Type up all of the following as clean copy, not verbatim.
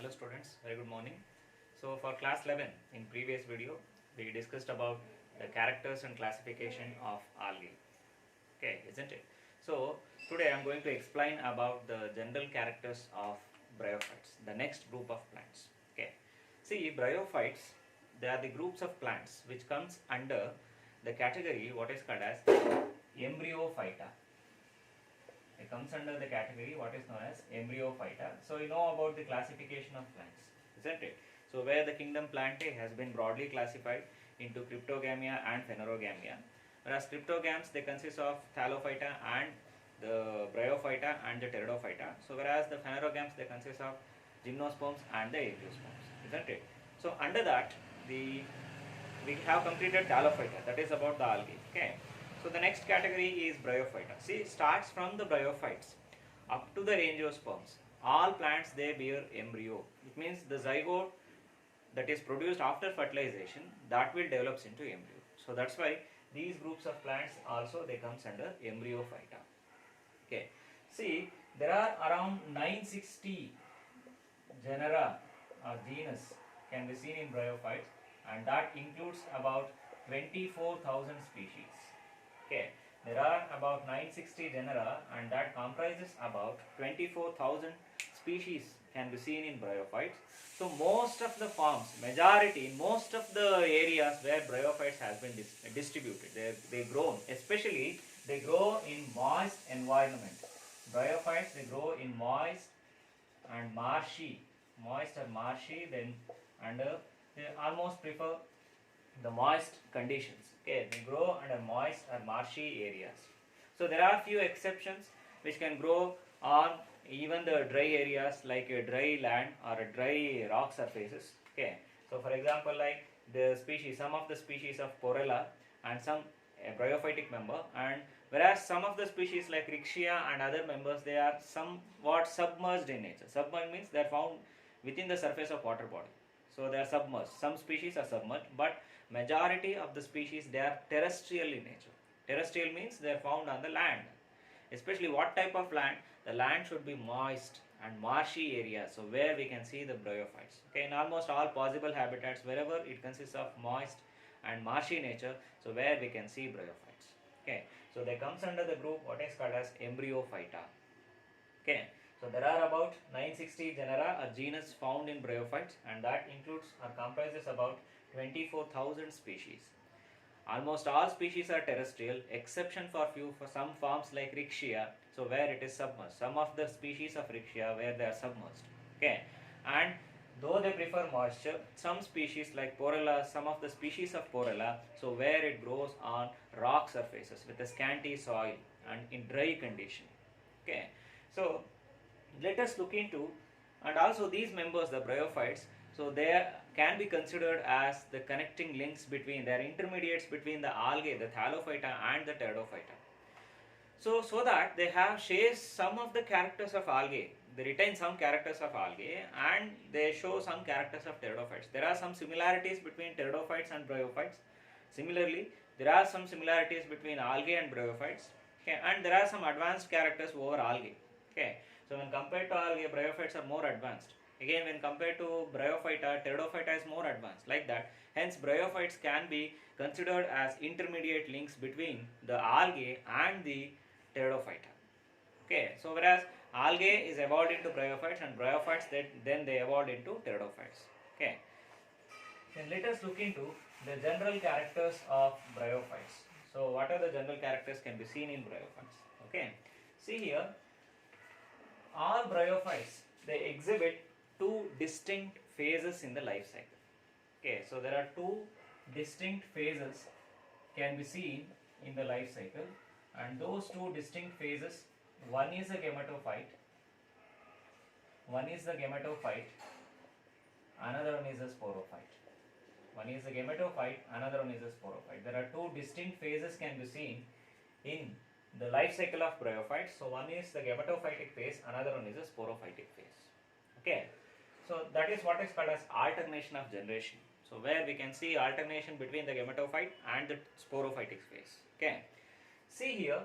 Hello students, very good morning. So for class 11 in previous video we discussed about the characters and classification of algae. Okay, isn't it? So today I am going to explain about the general characters of bryophytes, the next group of plants. Okay, see, bryophytes, they are the groups of plants which comes under the category what is called as embryophyta. It comes under the category what is known as embryophyta. So you know about the classification of plants, isn't it? So where the kingdom Plantae has been broadly classified into Cryptogamia and Phanerogamia, whereas Cryptogams, they consist of Thallophyta and the Bryophyta and the Pteridophyta. So whereas the Phanerogams, they consist of Gymnosperms and the Angiosperms, isn't it? So under that we have completed Thallophyta, that is about the algae. Okay. So the next category is Bryophyta. See, starts from the Bryophytes up to the Angiosperms. All plants, they bear embryo. It means the zygote that is produced after fertilization, that will develops into embryo. So that's why these groups of plants also they comes under embryophyta. Okay. See, there are around 960 genera or genus can be seen in bryophytes, and that includes about 24,000 species. Okay, there are about 960 genera and that comprises about 24,000 species can be seen in bryophytes. So most of the forms, majority, most of the areas where bryophytes has been distributed, they grow, especially they grow in moist environment. Bryophytes, they grow in moist and marshy, then and they almost prefer the moist conditions. Okay, they grow under moist or marshy areas. So there are few exceptions which can grow on even the dry areas like a dry land or a dry rock surfaces. Okay, so for example, like the species, some of the species of Porella and some bryophytic member, and whereas some of the species like Rixia and other members, they are somewhat submerged in nature. Submerged means they are found within the surface of water body. So they are submerged. Some species are submerged, but majority of the species, they are terrestrial in nature. Terrestrial means they are found on the land. Especially what type of land? The land should be moist and marshy areas, so where we can see the bryophytes. Okay, in almost all possible habitats, wherever it consists of moist and marshy nature, so where we can see bryophytes. Okay, so they comes under the group what is called as embryophyta. Okay, so there are about 960 genera or genus found in bryophytes, and that includes or comprises about 24,000 species. Almost all species are terrestrial, exception for some forms like Rixia, so where it is submerged. Some of the species of Rixia where they are submerged. Okay, and though they prefer moisture, some species like Porella, some of the species of Porella, so where it grows on rock surfaces with a scanty soil and in dry condition. Okay, so let us look into, and also these members, the bryophytes, so they can be considered as the connecting links between, they are intermediates between the algae, the Thallophyta and the Pteridophyta. So that they have shares some of the characters of algae, they retain some characters of algae and they show some characters of pteridophytes. There are some similarities between pteridophytes and bryophytes. Similarly, there are some similarities between algae and bryophytes. Okay, and there are some advanced characters over algae. Okay, so when compared to algae, bryophytes are more advanced. Again, when compared to bryophyta, pteridophyta is more advanced, like that. Hence, bryophytes can be considered as intermediate links between the algae and the pteridophyta. Okay, so whereas algae is evolved into bryophytes and bryophytes then they evolved into pteridophytes. Okay, then let us look into the general characters of bryophytes. So what are the general characters can be seen in bryophytes? Okay, see here, all bryophytes, they exhibit two distinct phases in the life cycle. Okay, so there are two distinct phases can be seen in the life cycle, and those two distinct phases, one is a gametophyte, another one is a sporophyte. One is a gametophyte, another one is a sporophyte. There are two distinct phases can be seen in the life cycle of bryophytes. So one is the gametophytic phase, another one is a sporophytic phase. Okay, so that is what is called as alternation of generation. So where we can see alternation between the gametophyte and the sporophytic phase. Okay, see here,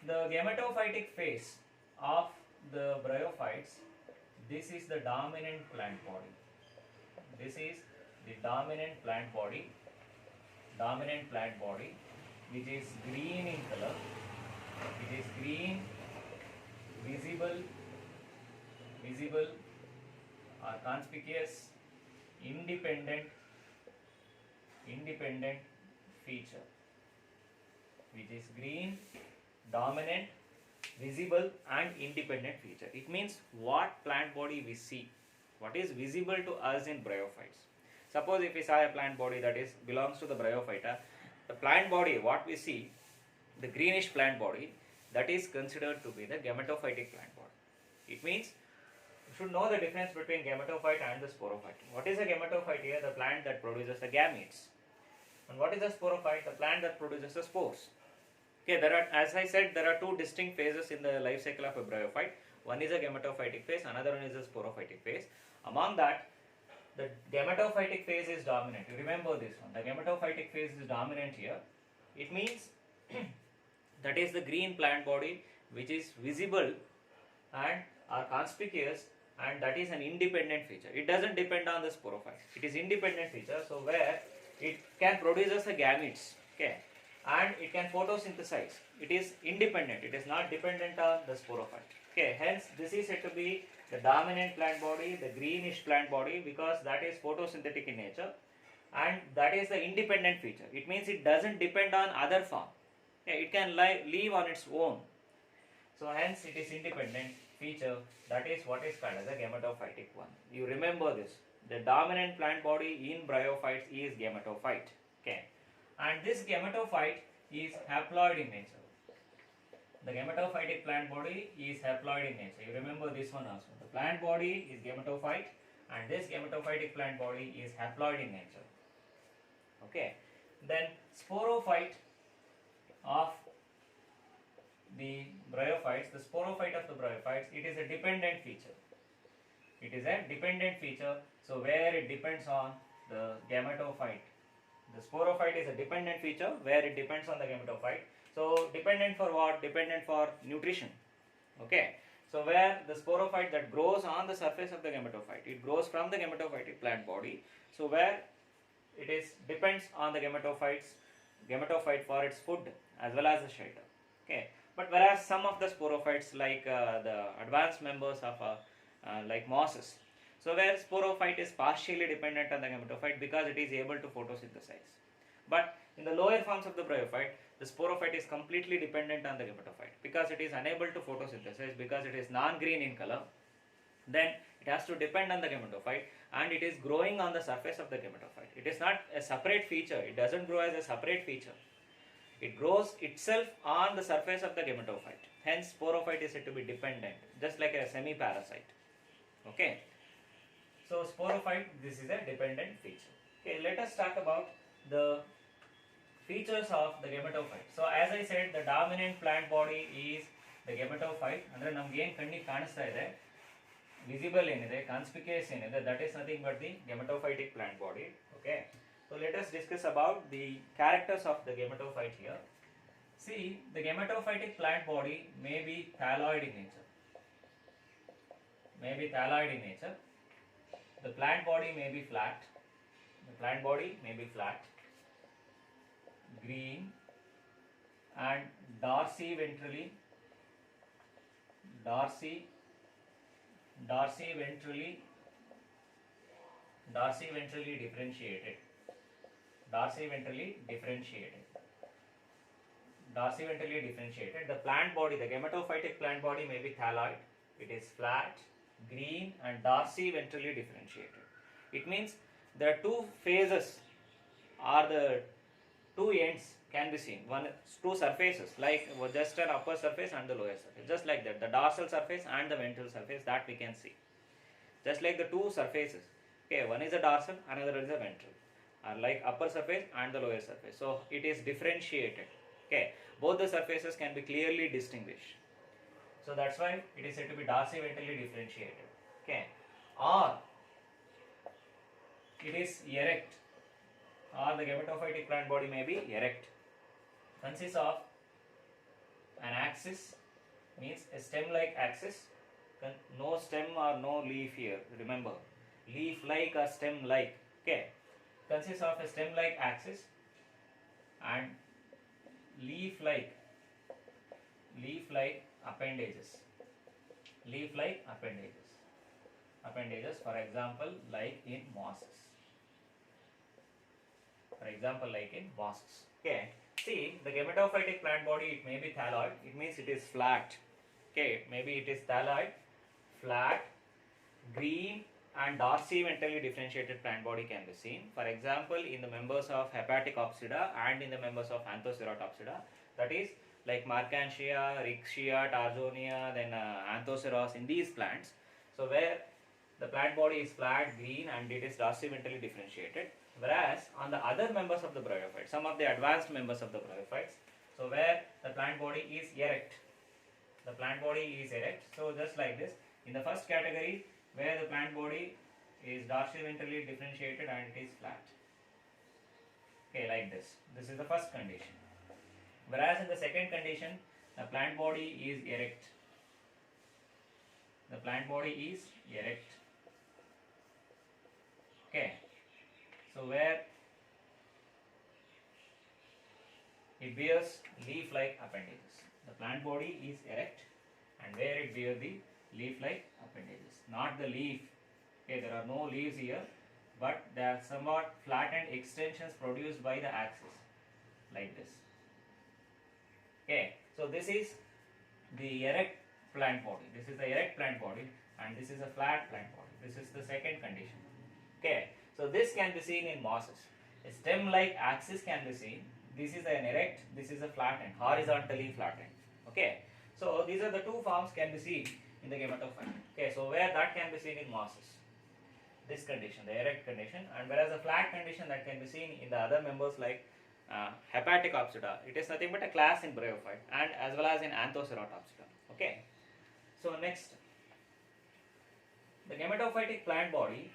the gametophytic phase of the bryophytes, this is the dominant plant body. This is the dominant plant body, which is green in color, which is green, visible or conspicuous, independent feature, which is green, dominant, visible and independent feature. It means what plant body we see, what is visible to us in bryophytes. Suppose if we saw a plant body that is belongs to the bryophyta, the plant body what we see, the greenish plant body, that is considered to be the gametophytic plant body. It means you should know the difference between gametophyte and the sporophyte. What is a gametophyte here? The plant that produces the gametes. And what is a sporophyte? The plant that produces the spores. Okay, there are, as I said, there are two distinct phases in the life cycle of a bryophyte. One is a gametophytic phase, another one is a sporophytic phase. Among that, the gametophytic phase is dominant. You remember this one. The gametophytic phase is dominant here. It means that is the green plant body which is visible and are conspicuous, and that is an independent feature. It doesn't depend on the sporophyte. It is independent feature, so where it can produce the gametes, okay, and it can photosynthesize. It is independent. It is not dependent on the sporophyte. Okay, hence this is said to be the dominant plant body, the greenish plant body, because that is photosynthetic in nature, and that is the independent feature. It means it doesn't depend on other form. Okay, it can live on its own. So hence it is independent feature. That is what is called as a gametophytic one. You remember this. The dominant plant body in bryophytes is gametophyte. Okay, and this gametophyte is haploid in nature. The gametophytic plant body is haploid in nature. You remember this one also. The plant body is gametophyte and this gametophytic plant body is haploid in nature. Okay. Then sporophyte of the bryophytes, the sporophyte of the bryophytes, it is a dependent feature. It is a dependent feature, so where it depends on the gametophyte. The sporophyte is a dependent feature where it depends on the gametophyte. So dependent for what? Dependent for nutrition. Okay. So where the sporophyte that grows on the surface of the gametophyte, it grows from the gametophytic plant body. So where it is depends on the gametophyte for its food as well as the shelter. Okay. But whereas some of the sporophytes, like the advanced members of like mosses, so where sporophyte is partially dependent on the gametophyte because it is able to photosynthesize. But in the lower forms of the bryophyte, the sporophyte is completely dependent on the gametophyte because it is unable to photosynthesize, because it is non-green in color. Then it has to depend on the gametophyte and it is growing on the surface of the gametophyte. It is not a separate feature. It doesn't grow as a separate feature. It grows itself on the surface of the gametophyte. Hence, sporophyte is said to be dependent, just like a semi-parasite. Okay. So, sporophyte, this is a dependent feature. Okay, let us talk about the features of the gametophyte. So, as I said, the dominant plant body is the gametophyte. Andre namge ಏನು ಕಣ್ಣಿಗೆ ಕಾಣಿಸ್ತಾ ಇದೆ, visible ಏನಿದೆ, conspicuous ಏನಿದೆ, that is nothing but the gametophytic plant body. Okay. So let us discuss about the characters of the gametophyte here. See, the gametophytic plant body may be thalloid in nature. The plant body may be flat. Green and dorsiventral differentiated. The plant body, the gametophytic plant body may be thalloid. It is flat, green and dorsiventrally differentiated. It means there are two phases or the two ends can be seen. Two surfaces, like just an upper surface and the lower surface. Just like that, the dorsal surface and the ventral surface, that we can see. Just like the two surfaces. Okay, one is a dorsal, another is a ventral. Are like upper surface and the lower surface. So it is differentiated. Okay, both the surfaces can be clearly distinguished. So that's why it is said to be dorsiventrally differentiated. Okay, or it is erect, or the gametophytic plant body may be erect. Consists of an axis, means a stem-like axis, No stem or no leaf here. Remember, leaf-like or stem-like. Okay, consists of a stem-like axis and leaf-like appendages. Leaf-like appendages. For example, like in mosses. Okay. See, the gametophytic plant body, it may be thalloid. It means it is flat. Okay, maybe it is thalloid, flat, green, and dorsiventally differentiated plant body can be seen. For example, in the members of Hepaticopsida and in the members of Anthoceratopsida, that is like Marchantia, Rixia, Tarzonia, then Anthoceros in these plants. So where the plant body is flat, green, and it is dorsiventally differentiated. Whereas on the other members of the bryophytes, some of the advanced members of the bryophytes, so where the plant body is erect. So just like this, in the first category, where the plant body is dorsiventrally differentiated and it is flat. Okay, like this. This is the first condition. Whereas in the second condition, the plant body is erect. Okay. So where it bears leaf-like appendages. The plant body is erect and where it bears the leaf-like appendages. Not the leaf. Okay, there are no leaves here, but there are somewhat flattened extensions produced by the axis, like this. Okay, so this is the erect plant body. And this is a flat plant body. This is the second condition. Okay, so this can be seen in mosses. A stem-like axis can be seen. This is an erect, this is a flattened, horizontally flattened. Okay, so these are the two forms can be seen in the gametophyte. Okay, so where that can be seen in mosses, this condition, the erect condition, and whereas the flat condition that can be seen in the other members like Hepaticopsida, it is nothing but a class in bryophyte and as well as in Anthoceratopsida. Okay, so next, the gametophytic plant body.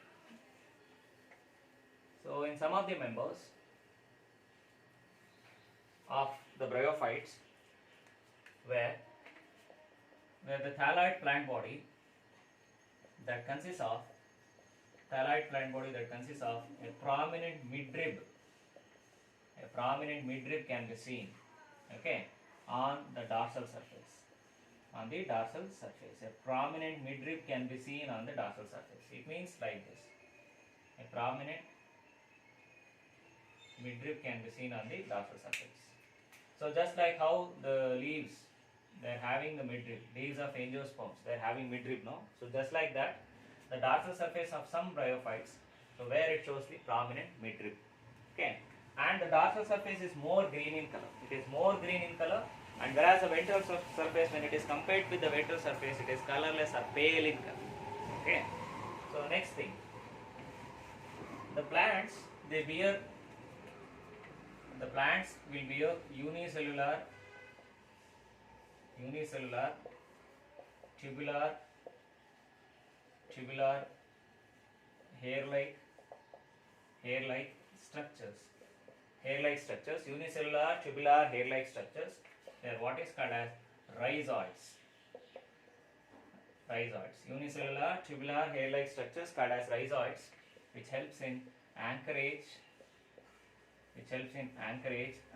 So in some of the members of the bryophytes, where the thalloid plant body that consists of a prominent midrib. A prominent midrib can be seen, okay, on the dorsal surface. A prominent midrib can be seen on the dorsal surface. It means like this. A prominent midrib can be seen on the dorsal surface. So just like how the leaves, they are having the midrib, leaves of angiosperms, they are having midrib, no? So just like that, the dorsal surface of some bryophytes, so where it shows the prominent midrib. Okay, and the dorsal surface is more green in color. And whereas the ventral surface, when it is compared with the ventral surface, it is colorless or pale in color. Okay, so next thing, the plants will bear unicellular, tubular hair-like structures. Unicellular tubular hair-like structures. They are what is called as rhizoids. Unicellular tubular hair-like structures called as rhizoids, which helps in anchorage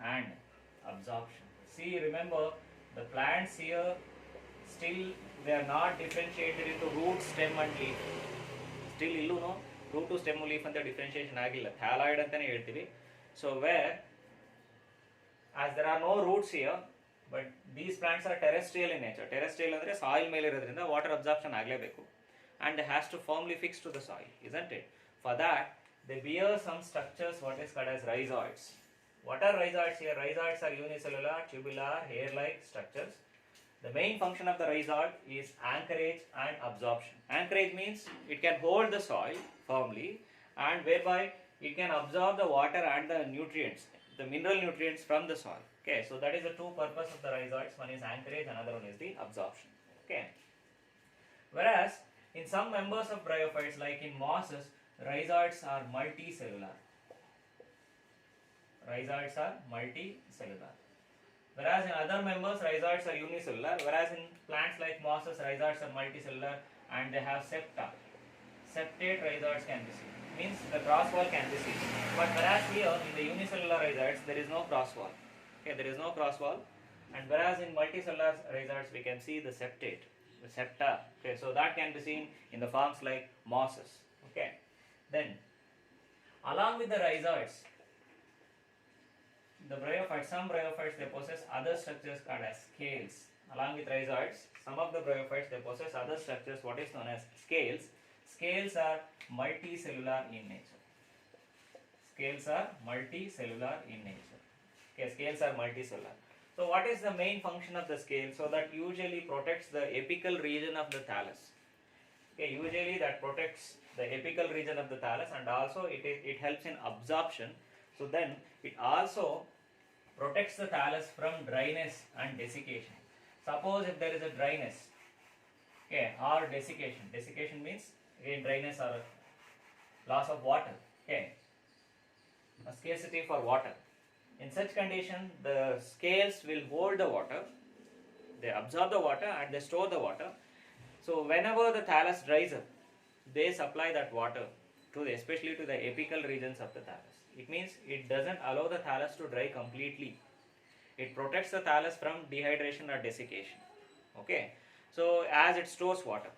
and absorption. See, remember the plants here still they are not differentiated into root, stem and leaf. Still illu no root to stem leaf anta differentiation agilla, thalloid antane ಹೇಳ್ತೀವಿ. So where as there are no roots here, but these plants are terrestrial in nature. Terrestrial andre soil ಮೇಲೆ ಇರೋದ್ರಿಂದ water absorption ಆಗಲೇಬೇಕು and it has to firmly fix to the soil, isn't it? For that they bear some structures what is called as rhizoids. What are rhizoids here? Rhizoids are unicellular tubular hair-like structures. The main function of the rhizode is anchorage and absorption. Anchorage means it can hold the soil firmly and whereby it can absorb the water and the nutrients, the mineral nutrients from the soil. Okay, so that is the two purpose of the rhizoids. One is anchorage, another one is the absorption. Okay. Whereas in some members of bryophytes like in mosses, rhizoids are multicellular. Whereas in other members, rhizoids are unicellular, whereas in plants like mosses, rhizoids are multicellular and they have septa. Septate rhizoids can be seen. Means the cross wall can be seen. But whereas here in the unicellular rhizoids, there is no cross wall. Okay, there is no cross wall. And whereas in multicellular rhizoids, we can see the septate, the septa. Okay, so that can be seen in the forms like mosses. Okay, then along with the rhizoids, the bryophytes, some bryophytes they possess other structures called as scales. Along with rhizoids, some of the bryophytes they possess other structures what is known as scales. Scales are multicellular in nature. Scales are multicellular in nature. Okay, scales are multicellular. So what is the main function of the scale? So that usually protects the apical region of the thallus. Okay, usually that protects the apical region of the thallus, and also it helps in absorption. So then it also protects the thallus from dryness and desiccation. Suppose if there is a dryness, okay, or desiccation. Desiccation means again dryness or loss of water. Okay, a scarcity for water. In such condition, the scales will hold the water, they absorb the water and they store the water. So whenever the thallus dries up, they supply that water to the, especially to the apical regions of the thallus. It means it doesn't allow the thallus to dry completely. It protects the thallus from dehydration or desiccation. Okay, so as it stores water,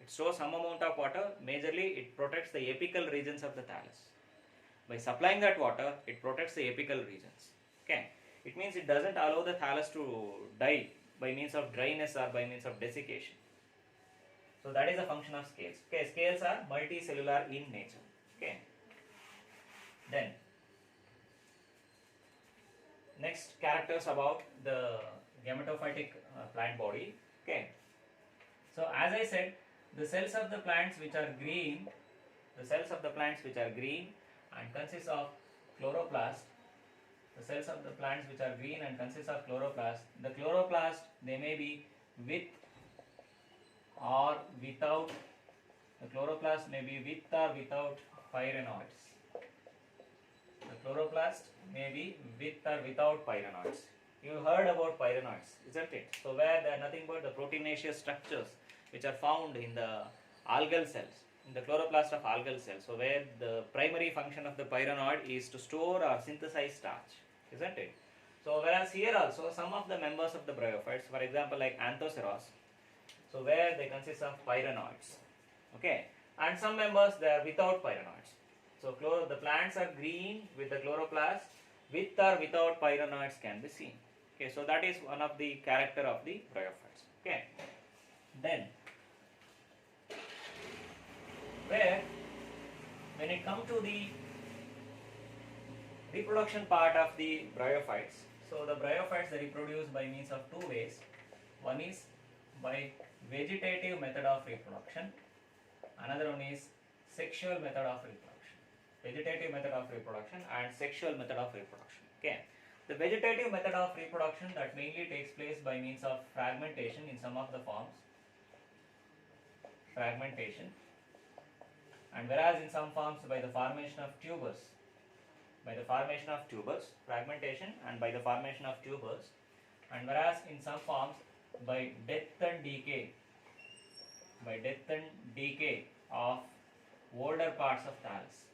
it stores some amount of water. Majorly, it protects the apical regions of the thallus. By supplying that water, it protects the apical regions. Okay, it means it doesn't allow the thallus to die by means of dryness or by means of desiccation. So that is the function of scales. Okay, scales are multicellular in nature. Okay. Then next characters about the gametophytic plant body. Okay. So as I said, the cells of the plants which are green, and consists of chloroplast. The cells of the plants which are green and consist of chloroplast. The chloroplast, they may be with or without. The chloroplast may be with or without pyrenoids. The chloroplast may be with or without pyrenoids. You heard about pyrenoids, isn't it? So where they are nothing but the proteinaceous structures which are found in the algal cells, in the chloroplast of algal cells. So where the primary function of the pyrenoid is to store or synthesize starch, isn't it? So whereas here also some of the members of the bryophytes, for example like Anthoceros, so where they consist of pyrenoids. Okay, and some members they are without pyrenoids. So the plants are green with the chloroplast, with or without pyrenoids can be seen. Okay, so that is one of the character of the bryophytes. Okay, then where when it comes to the reproduction part of the bryophytes, so the bryophytes they reproduce by means of two ways. One is by vegetative method of reproduction, another one is sexual method of reproduction. Vegetative method of reproduction and sexual method of reproduction. Okay, the vegetative method of reproduction that mainly takes place by means of fragmentation in some of the forms, fragmentation, and whereas in some forms by the formation of tubers, fragmentation and by the formation of tubers, and whereas in some forms by death and decay, of older parts of thallus,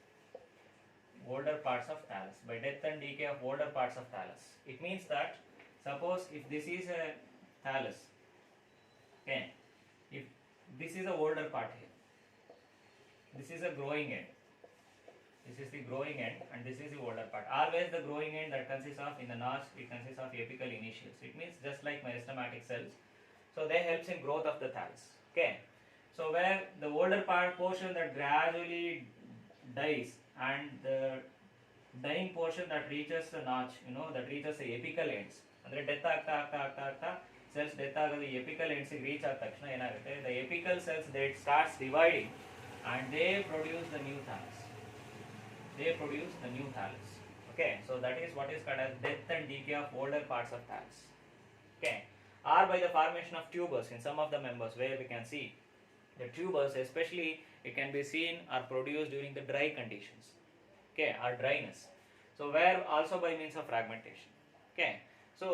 by death and decay of older parts of thallus. It means that suppose if this is a thallus, okay, if this is a older part here, this is a growing end, this is the growing end and this is the older part. Always the growing end that consists of, in the notch, it consists of apical initials. It means just like meristematic cells. So they helps in growth of the thallus. Okay. So where the older part portion that gradually dies and the dying portion that reaches the notch, that reaches the apical ends. Andre death agta cells death agadi apical ends reach aದ ತಕ್ಷಣ ಏನಾಗುತ್ತೆ, the apical cells they starts dividing and they produce the new thallus. Okay, so that is what is called as death and decay of older parts of thallus. Okay, or by the formation of tubers in some of the members where we can see the tubers, especially it can be seen are produced during the dry conditions, okay, or dryness. So where also by means of fragmentation. Okay, so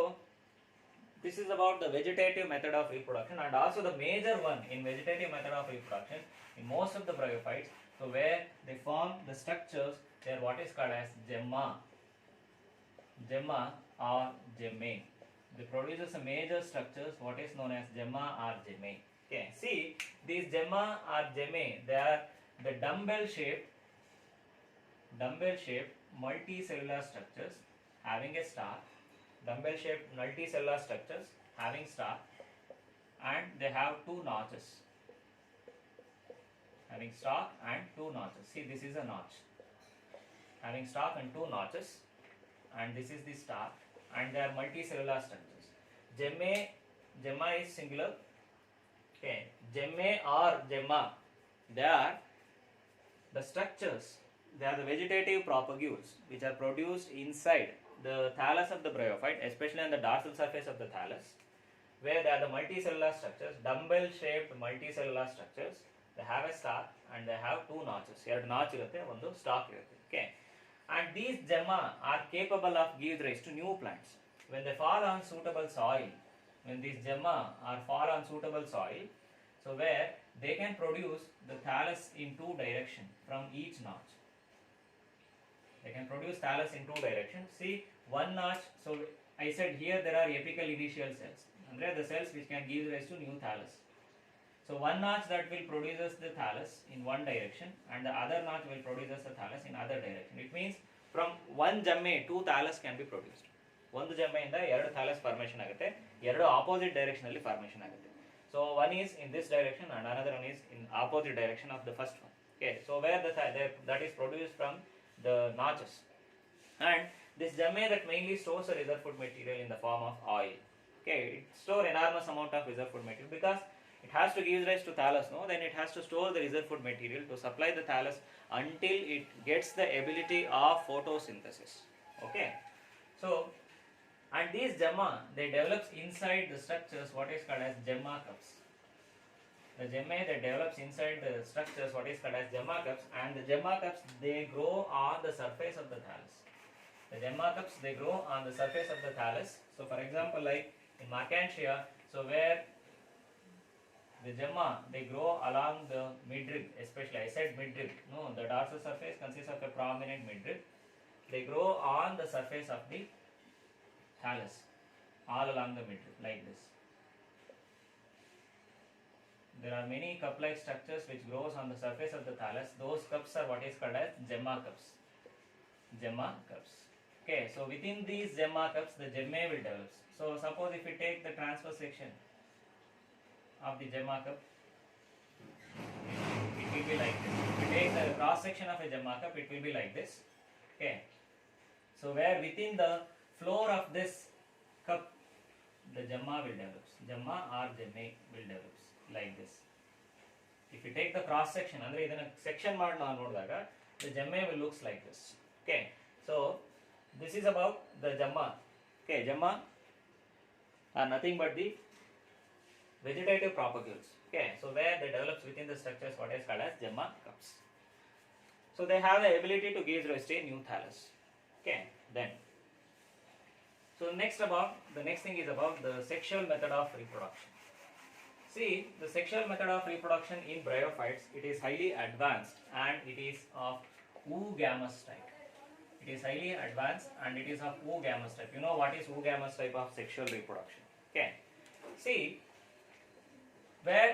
this is about the vegetative method of reproduction and also the major one in vegetative method of reproduction in most of the bryophytes. So where they form the structures, they are what is called as gemma or gemme. They produces a major structures what is known as gemma or gemme. Okay, see these gemma or gemme, they are the dumbbell shaped multicellular structures having a stalk, dumbbell shaped multicellular structures having stalk, and they have two notches, having stalk and two notches. See, this is a notch, having stalk and two notches, and this is the stalk, and they are multicellular structures. Gemma is singular. Okay, gemme or gemma, they are the structures, they are the vegetative propagules which are produced inside the thallus of the bryophyte, especially on the dorsal surface of the thallus, where they are the multicellular structures, dumbbell shaped multicellular structures. They have a stalk and they have two notches. Here notch irutte, one stalk irutte. Okay, and these gemma are capable of give rise to new plants when they fall on suitable soil. When these gemma are fall on suitable soil, so where they can produce the thallus in two directions from each notch. They can produce thallus in two directions. See, one notch, so I said here there are apical initial cells, and there are the cells which can give rise to new thallus. So one notch that will produces the thallus in one direction and the other notch will produces the thallus in other direction. It means from one gemme two thallus can be produced. ಒಂದು ಜಮ್ಮೆಯಿಂದ ಎರಡು ಥಾಲಸ್ formation ಆಗುತ್ತೆ, ಎರಡು opposite direction ಅಲ್ಲಿ formation ಆಗುತ್ತೆ. So one is in this direction and another one is in opposite direction of the first one. Okay, so where that is produced from the notches, and this gemme that mainly stores the reserve food material in the form of oil. Okay, it stores enormous amount of reserve food material because it has to give rise to thallus, no? Then it has to store the reserve food material to supply the thallus until it gets the ability of photosynthesis. Okay, so and these gemma, they develops inside the structures what is called as gemma cups. The gemme that develops inside the structures what is called as gemma cups, and the gemma cups they grow on the surface of the thallus. The gemma cups they grow on the surface of the thallus. So for example, like in Marchantia, so where the gemma they grow along the midrib, especially I said midrib, no, the dorsal surface consists of a prominent midrib. They grow on the surface of the thallus, all along the midrib, like this. There are many cup-like structures which grows on the surface of the thallus. Those cups are what is called as gemma cups. Gemma cups. Okay, so within these gemma cups, the gemme will develop. So suppose if we take the transverse section of the gemma cup, it will be like this. If we take the cross section of a gemma cup, it will be like this. Okay, so where within the floor of this cup, the gemma will develop. Gemma or gemme will develop like this. If you take the cross section, andre idana section ಮಾಡಿ ನಾವು ನೋಡಿದಾಗ the gemme will looks like this. Okay, so this is about the gemma. Okay, gemma are nothing but the vegetative propagules. Okay, so where they develops within the structures what is called as gemma cups. So they have the ability to give rise to a new thallus. Okay, then so the next thing is about the sexual method of reproduction. See, the sexual method of reproduction in bryophytes, it is highly advanced and it is of oogamous type. It is highly advanced and it is of oogamous type. You know what is oogamous type of sexual reproduction? Okay, see, where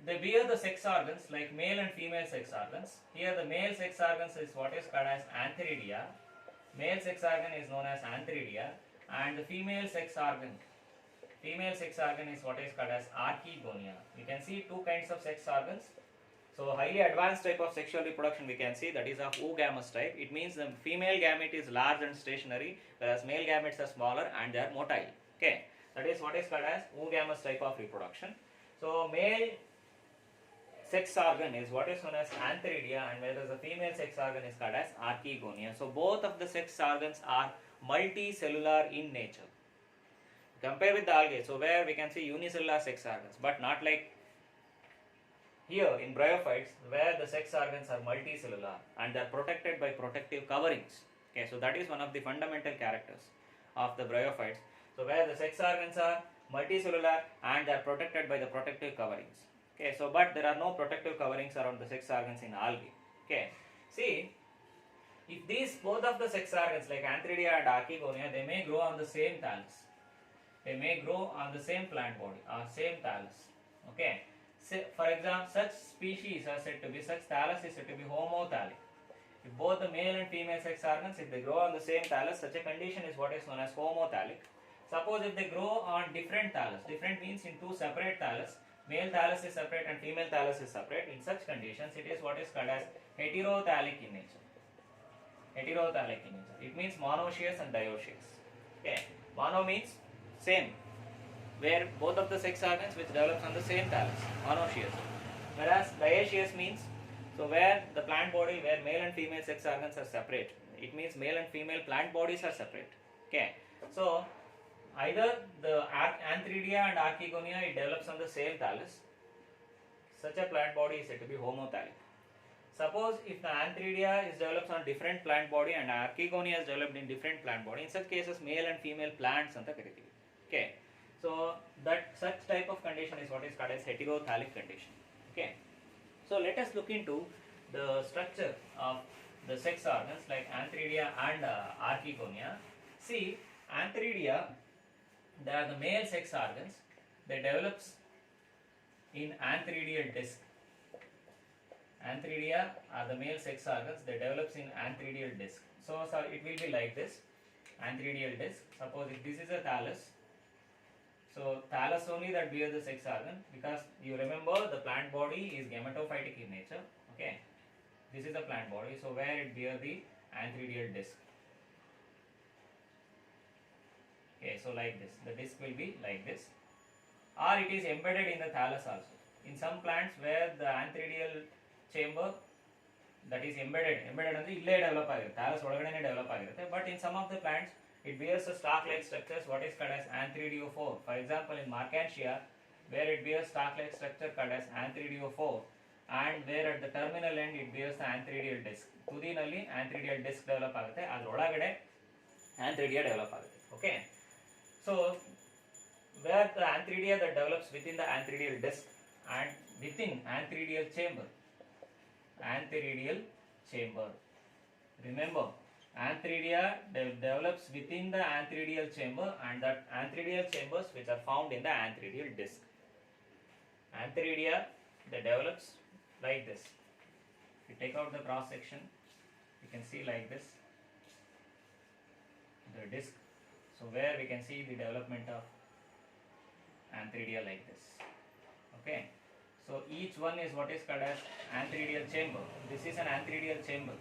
they bear the sex organs like male and female sex organs. Here the male sex organs is what is called as antheridia. Male sex organ is known as antheridia, and the female sex organ is what is called as archegonia. You can see two kinds of sex organs. So highly advanced type of sexual reproduction we can see, that is of oogamous type. It means the female gamete is large and stationary, whereas male gametes are smaller and they are motile. Okay, that is what is called as oogamous type of reproduction. So male sex organ is what is known as antheridia, and whereas the female sex organ is called as archegonia. So both of the sex organs are multicellular in nature. Compare with the algae, so where we can see unicellular sex organs, but not like here in bryophytes where the sex organs are multicellular and they are protected by protective coverings. Okay, so that is one of the fundamental characters of the bryophytes. So where the sex organs are multicellular and they are protected by the protective coverings. Okay, so but there are no protective coverings around the sex organs in algae. Okay, see, if these both of the sex organs like Antheridia and Archegonia, they may grow on the same thallus. They may grow on the same plant body or same thallus. Okay, so for example, such species are said to be, such thallus is said to be homothallic. If both the male and female sex organs, if they grow on the same thallus, such a condition is what is known as homothallic. Suppose if they grow on different thallus, different means in two separate thallus, male thallus is separate and female thallus is separate. In such conditions, it is what is called as heterothallic in nature. Heterothallic in nature. It means monoecious and dioecious. Okay, mono means same, where both of the sex organs which develops on the same thallus, monoecious. Whereas dioecious means, so where the plant body, where male and female sex organs are separate, it means male and female plant bodies are separate. Okay, so either the Antheridia and Archegonia, it develops on the same thallus, such a plant body is said to be homothallic. Suppose if the Antheridia is develops on different plant body and Archegonia is developed in different plant body, in such cases male and female plants anta karitivi. Okay, so that such type of condition is what is called as heterothallic condition. Okay, so let us look into the structure of the sex organs like Antheridia and Archegonia. See, Antheridia, they are the male sex organs. They develops in antheridial disc. Antheridia are the male sex organs. They develops in antheridial disc. So it will be like this, antheridial disc. Suppose if this is a thallus, so thallus only that bears the sex organ, because you remember the plant body is gametophytic in nature. Okay, this is the plant body. So where it bears the antheridial disc. Okay, so like this, the disc will be like this, or it is embedded in the thallus also. In some plants where the antheridial chamber that is embedded ಅಂದ್ರೆ ಇಲ್ಲೇ develop ಆಗಿರುತ್ತೆ, ಥಾಲಸ್ ಒಳಗಡೆನೆ develop ಆಗಿರುತ್ತೆ. But in some of the plants it bears a stalk-like structures what is called as antheridiophore. For example, in Marchantia, where it bears stalk-like structure called as antheridiophore, and where at the terminal end it bears the antheridial disc. ತುದಿನಲ್ಲಿ antheridial disc develop ಆಗುತ್ತೆ, ಅದರೊಳಗಡೆ antheridia develop ಆಗುತ್ತೆ. Okay, so where the antheridia that develops within the antheridial disc and within antheridial chamber. Antheridial chamber. Remember, antheridia develops within the antheridial chamber, and that antheridial chambers which are found in the antheridial disc. Antheridia that develops like this. If you take out the cross section, you can see like this the disc. So where we can see the development of antheridia like this. Okay, so each one is what is called as antheridial chamber. This is an antheridial chamber.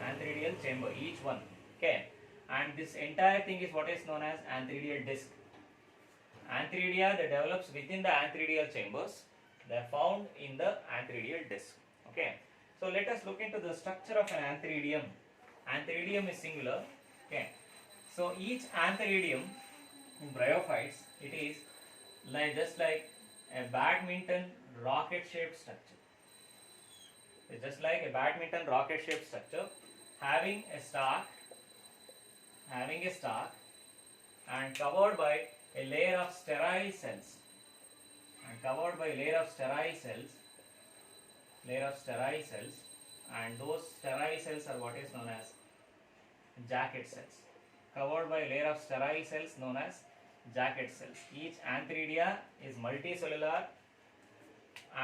Antheridial chamber, each one. Okay, and this entire thing is what is known as antheridial disc. Antheridia that develops within the antheridial chambers, they are found in the antheridial disc. Okay, so let us look into the structure of an antheridium. Antheridium is singular. Okay, so each antheridium in bryophytes, it is like just like a badminton rocket shaped structure. It's just like a badminton rocket shaped structure, having a stalk and covered by a layer of sterile cells, and those sterile cells are what is known as jacket cells, covered by a layer of sterile cells known as jacket cells. Each antheridia is multicellular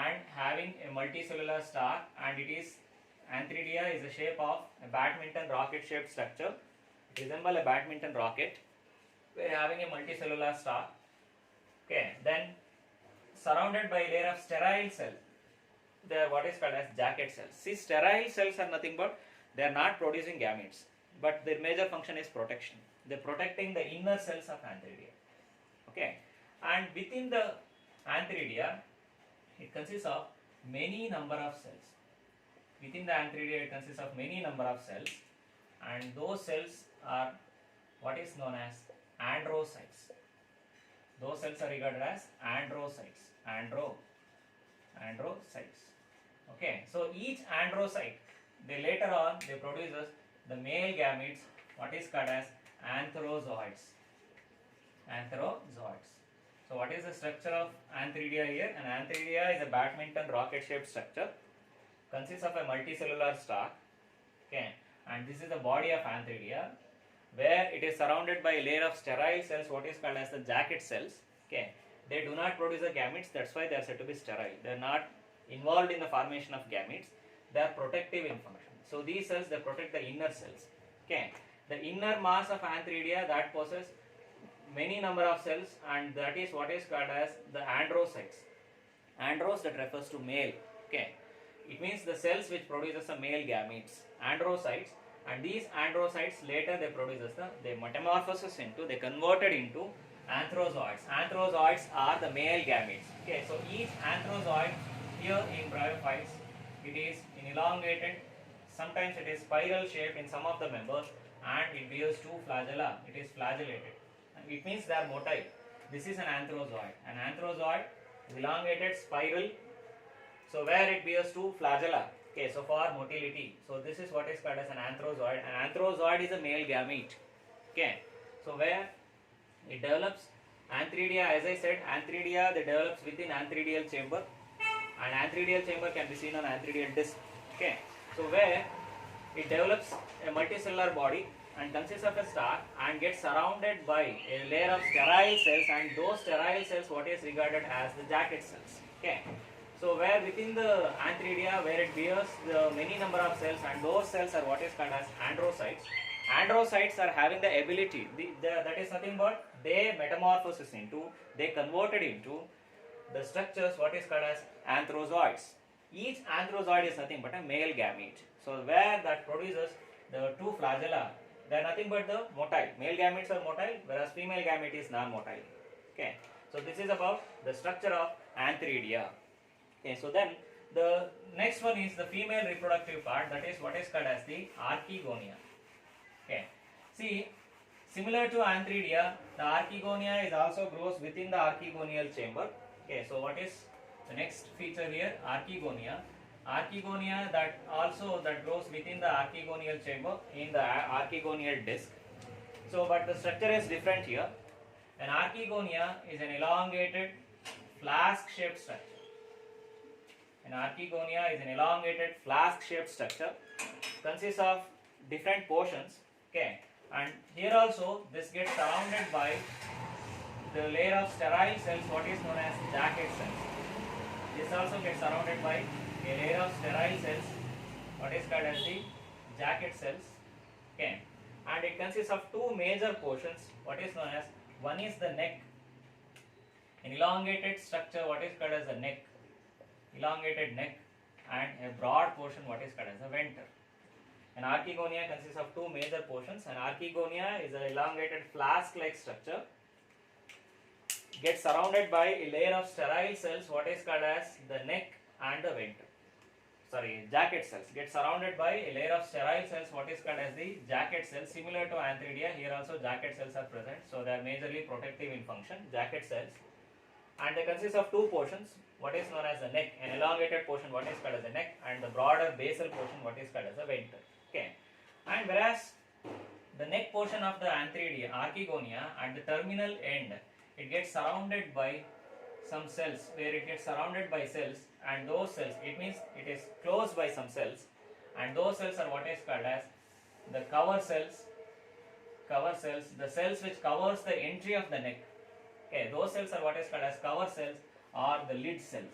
and having a multicellular stalk, and it is antheridia is the shape of a badminton rocket shaped structure. It resembles a badminton rocket. We are having a multicellular stalk. Okay, then surrounded by a layer of sterile cells, they are what is called as jacket cells. See, sterile cells are nothing but they are not producing gametes, but their major function is protection. They are protecting the inner cells of antheridia. Okay, and within the antheridia, it consists of many number of cells. Within the antheridia, it consists of many number of cells, and those cells are what is known as androcytes. Those cells are regarded as androcytes. Androcytes. Okay, so each androcyte, they later on they produces the male gametes, what is called as antherozoids. Antherozoids. So what is the structure of Antheridia here? An Antheridia is a badminton rocket shaped structure, consists of a multicellular stalk, okay, and this is the body of Antheridia, where it is surrounded by a layer of sterile cells, what is called as the jacket cells, okay. They do not produce the gametes, that's why they are said to be sterile. They are not involved in the formation of gametes, they are protective in function. So these cells, they protect the inner cells, okay. The inner mass of Antheridia, that possess many number of cells, and that is what is called as the androcytes. Andros, that refers to male, okay. It means the cells which produces the male gametes, androcytes, and these androcytes later they produces they metamorphosis into, they converted into antherozoids. Antherozoids are the male gametes, okay. So each antherozoid here in bryophytes, it is in elongated, sometimes it is spiral shaped in some of the members, and it bears two flagella, it is flagellated. It means they are motile. This is an antherozoid. An antherozoid is elongated spiral. So where it bears two flagella. Okay, so for motility. So this is what is called as an antherozoid. An antherozoid is a male gamete. Okay. So where it develops Antheridia, as I said, Antheridia they develops within antheridial chamber, and antheridial chamber can be seen on antheridial disc. Okay. So where it develops a multicellular body and consists of a stalk and gets surrounded by a layer of sterile cells, and those sterile cells what is regarded as the jacket cells. Okay. So where within the Antheridia, where it bears the many number of cells, and those cells are what is called as androcytes. Androcytes are having the ability, that is nothing but they metamorphosis into, they converted into the structures what is called as antherozoids. Each antherozoid is nothing but a male gamete. So where that produces the two flagella, they are nothing but the motile. Male gametes are motile, whereas female gamete is non-motile. Okay. So this is about the structure of Antheridia. Okay. So then the next one is the female reproductive part, that is what is called as the archegonia. Okay. See, similar to Antheridia, the archegonia is also grows within the archegonial chamber. Okay. So what is the next feature here? Archegonia. Archegonia that grows within the archegonial chamber in the archegonial disc. So but the structure is different here. An archegonia is an elongated flask shaped structure. An archegonia is an elongated flask shaped structure, consists of different portions. Okay, and here also this gets surrounded by the layer of sterile cells, what is known as jacket cells. This also gets surrounded by a layer of sterile cells, what is called as the jacket cells. Okay, and it consists of two major portions, what is known as, one is the neck, an elongated structure, what is called as the neck, elongated neck, and a broad portion, what is called as the venter. An archegonia consists of two major portions. An archegonia is an elongated flask-like structure, gets surrounded by a layer of sterile cells, what is called as the neck and the venter. Jacket cells. Get surrounded by a layer of sterile cells, what is called as the jacket cells. Similar to Antheridia, here also jacket cells are present. So they are majorly protective in function, jacket cells. And they consist of two portions, what is known as the neck, an elongated portion, what is called as the neck, and the broader basal portion, what is called as the venter. Okay. And whereas the neck portion of the Antheridia, archegonia, at the terminal end, it gets surrounded by some cells, where it gets surrounded by cells, and those cells, it means it is closed by some cells, and those cells are what is called as the cover cells, the cells which covers the entry of the neck. Okay, those cells are what is called as cover cells or the lid cells.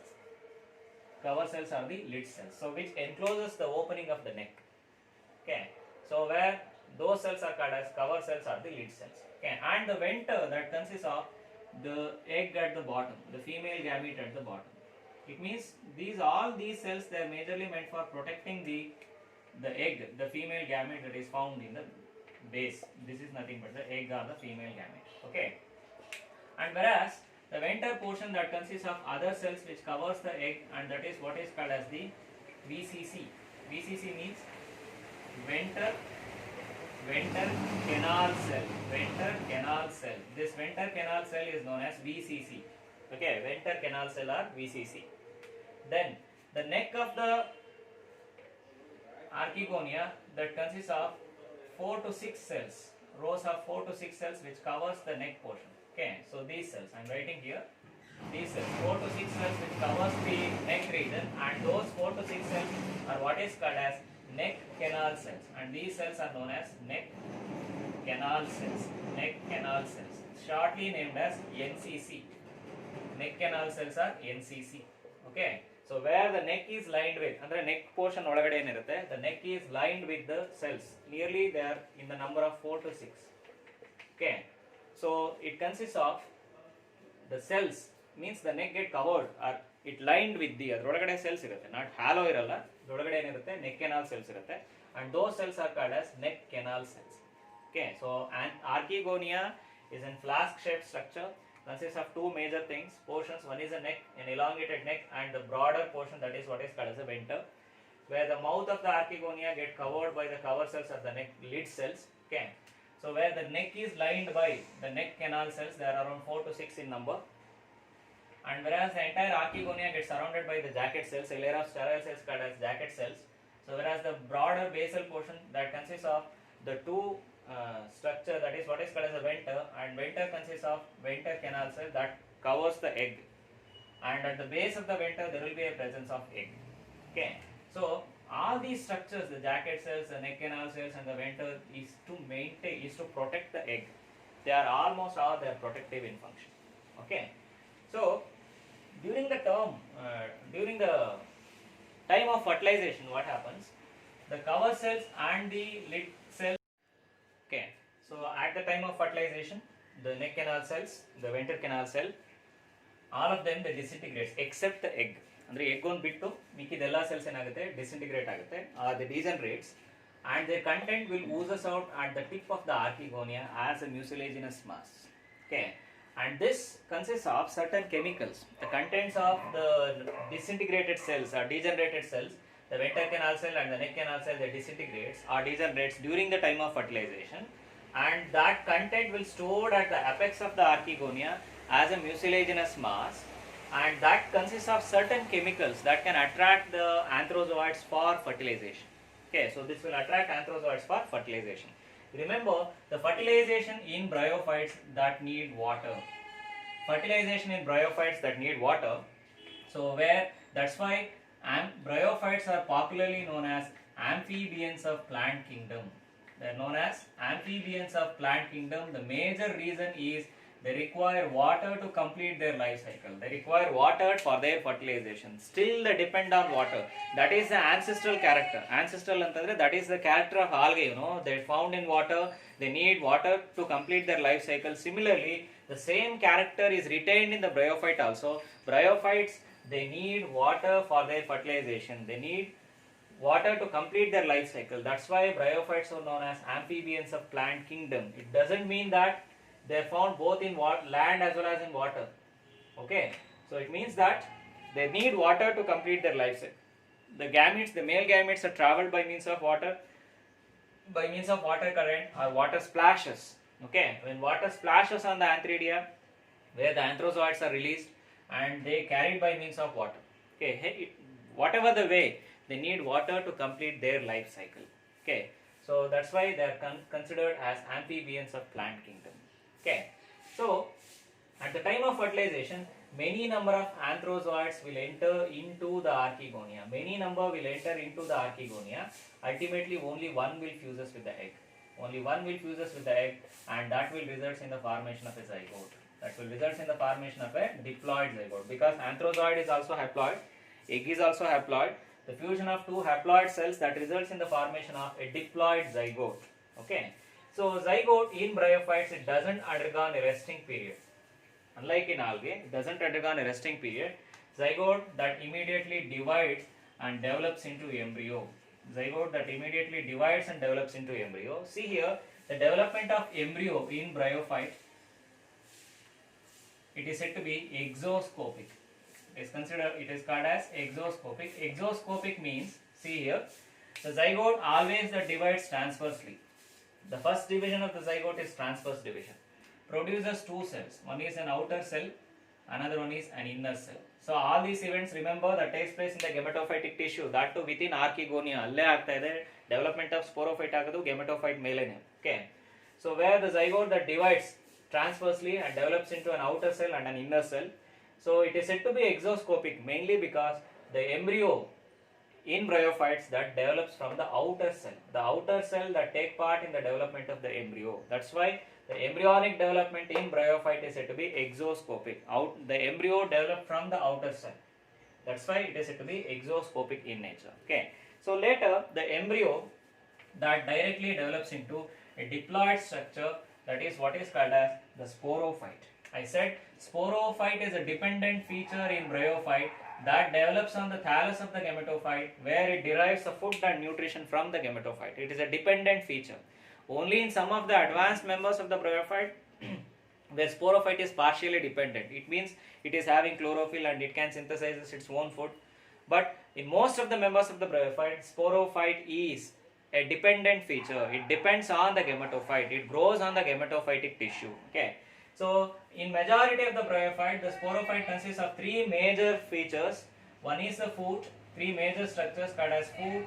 Cover cells are the lid cells, so which encloses the opening of the neck. Okay, so where those cells are called as cover cells are the lid cells. Okay, and the venter, that consists of the egg at the bottom, the female gamete at the bottom. It means all these cells, they are majorly meant for protecting the egg, the female gamete that is found in the base. This is nothing but the egg or the female gamete. Okay, and whereas the venter portion, that consists of other cells which covers the egg, and that is what is called as the VCC. VCC means venter canal cell. Venter canal cell. This venter canal cell is known as VCC. Okay, venter canal cell or VCC. Then the neck of the archegonia, that consists of 4 to 6 cells, rows of 4 to 6 cells which covers the neck portion. Okay, so these cells, I am writing here, these cells, 4 to 6 cells which covers the neck region, and those 4 to 6 cells are what is called as neck canal cells, and these cells are known as neck canal cells, neck canal cells, shortly named as NCC. Neck canal cells are NCC. Okay, so where the neck is lined with, under neck portion ಒಳಗಡೆ ಏನಿರುತ್ತೆ, the neck is lined with the cells, nearly they are in the number of 4 to 6. Okay, so it consists of the cells, means the neck get covered or it lined with the ಅದರೊಳಗಡೆ cells ಇರುತ್ತೆ, not hollow ಇರಲ್ಲ, ಅದರೊಳಗಡೆ ಏನಿರುತ್ತೆ neck canal cells ಇರುತ್ತೆ, and those cells are called as neck canal cells. Okay, so an archegonia is a flask shaped structure, consists of two major things, portions. One is a neck, an elongated neck, and the broader portion, that is what is called as a venter, where the mouth of the archegonia get covered by the cover cells of the neck lid cells. Okay, so where the neck is lined by the neck canal cells, they are around 4 to 6 in number, and whereas the entire archegonia gets surrounded by the jacket cells, a layer of sterile cells called as jacket cells. So whereas the broader basal portion that consists of the two structure, that is what is called as a venter, and venter consists of venter canal cell that covers the egg, and at the base of the venter there will be a presence of egg. Okay, so all these structures, the jacket cells, the neck canal cells, and the venter, is to maintain, is to protect the egg. They are almost all, they are protective in function. Okay, so during the during the time of fertilization, what happens, the cover cells and the lid cells. Okay, so at the time of fertilization, the neck canal cells, the venter canal cell, all of them they disintegrates except the egg. Andre egg on bittu ಮಿಕ್ಕಿದೆಲ್ಲ cells ಏನಾಗುತ್ತೆ disintegrate ಆಗುತ್ತೆ, they degenerates, and their content will oozes out at the tip of the archegonia as a mucilaginous mass. Okay, and this consists of certain chemicals. The contents of the disintegrated cells or degenerated cells, the venter canal cell and the neck canal cell, they disintegrates or degenerates during the time of fertilization, and that content will stored at the apex of the archegonia as a mucilaginous mass, and that consists of certain chemicals that can attract the anthrozoids for fertilization. Okay, so this will attract anthrozoids for fertilization. Remember, the fertilization in bryophytes that need water. Fertilization in bryophytes that need water. So where, that's why bryophytes are popularly known as amphibians of plant kingdom. They are known as amphibians of plant kingdom. The major reason is they require water to complete their life cycle. They require water for their fertilization. Still they depend on water. That is the ancestral character. Ancestral antandre, that is the character of algae, you know, they are found in water, they need water to complete their life cycle. Similarly, the same character is retained in the bryophyte also. Bryophytes, they need water for their fertilization. They need water to complete their life cycle. That's why bryophytes are known as amphibians of plant kingdom. It doesn't mean that they are found both in land as well as in water. Okay, so it means that they need water to complete their life cycle. The gametes, the male gametes, are traveled by means of water, by means of water current or water splashes. Okay, when water splashes on the antheridia, where the anthrozoids are released, and they carried by means of water. Okay, whatever the way, they need water to complete their life cycle. Okay, so that's why they are considered as amphibians of plant kingdom. Okay, so at the time of fertilization, many number of anthrozoids will enter into the archegonia. Many number will enter into the archegonia. Ultimately, only one will fuses with the egg. Only one will fuses with the egg, and that will result in the formation of a zygote. That will result in the formation of a diploid zygote, because anthrozoid is also haploid, egg is also haploid. The fusion of two haploid cells, that results in the formation of a diploid zygote. Okay, so zygote in bryophytes, it doesn't undergo a resting period. Unlike in algae, it doesn't undergo a resting period. Zygote that immediately divides and develops into embryo. Zygote that immediately divides and develops into embryo. See here, the development of embryo in bryophyte, it is said to be exoscopic. It is called as exoscopic. Exoscopic means, see here, the zygote always that divides transversely. The first division of the zygote is transverse division. Produces two cells. One is an outer cell, another one is an inner cell. So all these events, remember, that takes place in the gametophytic tissue, that too within archegonia. Alle aagta ide development of sporophyte agadu gametophyte melene. Okay, so where the zygote that divides transversely and develops into an outer cell and an inner cell. So it is said to be exoscopic mainly because the embryo in bryophytes that develops from the outer cell that take part in the development of the embryo. That's why the embryonic development in bryophyte is said to be exoscopic. The embryo developed from the outer cell. That's why it is said to be exoscopic in nature. Okay. So later the embryo that directly develops into a diploid structure, that is what is called as the sporophyte. I said sporophyte is a dependent feature in bryophyte that develops on the thallus of the gametophyte, where it derives the food and nutrition from the gametophyte. It is a dependent feature. Only in some of the advanced members of the bryophyte where sporophyte is partially dependent. It means it is having chlorophyll and it can synthesize its own food. But in most of the members of the bryophyte, sporophyte is a dependent feature. It depends on the gametophyte. It grows on the gametophytic tissue. Okay. So in majority of the bryophyte, the sporophyte consists of three major features. One is the food, three major structures called as food,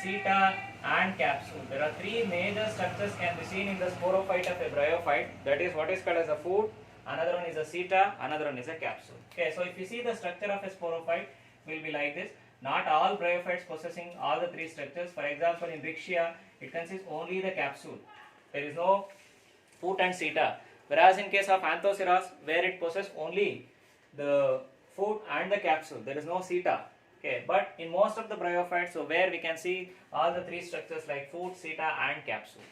seta and capsule. There are three major structures can be seen in the sporophyte of a bryophyte. That is what is called as a food, another one is a seta, another one is a capsule. Okay, so if you see the structure of a sporophyte will be like this. Not all bryophytes possessing all the three structures. For example, in Rixia, it consists only the capsule. There is no food and seta. Whereas in case of Anthoceras, where it possesses only the food and the capsule, there is no seta. Okay, but in most of the bryophytes, so where we can see all the three structures like food, seta and capsule.